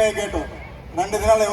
SBI gate 2 దినాలు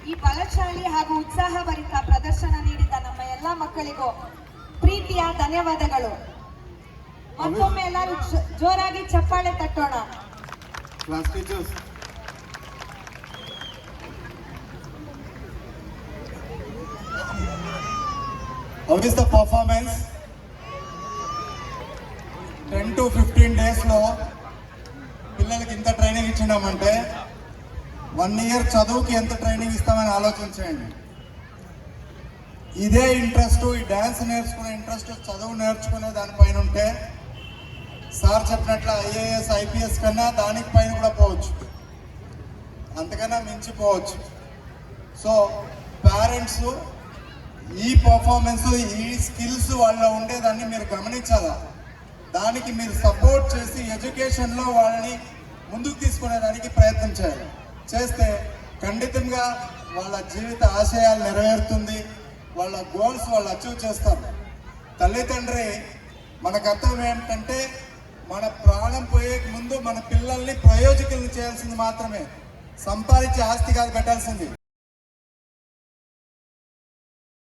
ಈ ಬಲಶಾಲಿ ಹಾಗೂ ಉತ್ಸಾಹಭರಿತ ಪ್ರದರ್ಶನ ನೀಡಿದ ನಮ್ಮ ಎಲ್ಲ ಮಕ್ಕಳಿಗೂ ಪ್ರೀತಿಯ ಧನ್ಯವಾದಗಳು. ಮತ್ತೊಮ್ಮೆ ಎಲ್ಲರೂ ಜೋರಾಗಿ ಚಪ್ಪಾಳೆ ತಟ್ಟೋಣ. Class teachers how is the performance? 10 to 15 డేస్లో పిల్లలకి ఇంత ట్రైనింగ్ ఇచ్చినామంటే 1 year చదువుకి ఎంత ట్రైనింగ్ ఇస్తామని ఆలోచించండి. ఇదే ఇంట్రెస్ట్, ఈ డ్యాన్స్ నేర్చుకునే ఇంట్రెస్ట్ చదువు నేర్చుకునే దానిపైన ఉంటే సార్ చెప్పినట్లు IAS IPS కన్నా దానికి పైన కూడా పోవచ్చు, అంతకన్నా మించిపోవచ్చు. సో పేరెంట్స్ ఈ పర్ఫార్మెన్స్, ఈ స్కిల్స్ వాళ్ళలో ఉండేదాన్ని మీరు గమనించాలా. దానికి మీరు సపోర్ట్ చేసి ఎడ్యుకేషన్లో వాళ్ళని ముందుకు తీసుకునేదానికి ప్రయత్నం చేయాలి. చేస్తే ఖండితంగా వాళ్ళ జీవిత ఆశయాలు నెరవేరుతుంది, వాళ్ళ గోల్స్ వాళ్ళు అచీవ్ చేస్తారు. తల్లిదండ్రి మన కర్తవ్యం ఏంటంటే మన ప్రాణం పోయే ముందు మన పిల్లల్ని ప్రయోజకులను చేయాల్సింది మాత్రమే, సంపాదించే ఆస్తి కాదు పెట్టాల్సింది.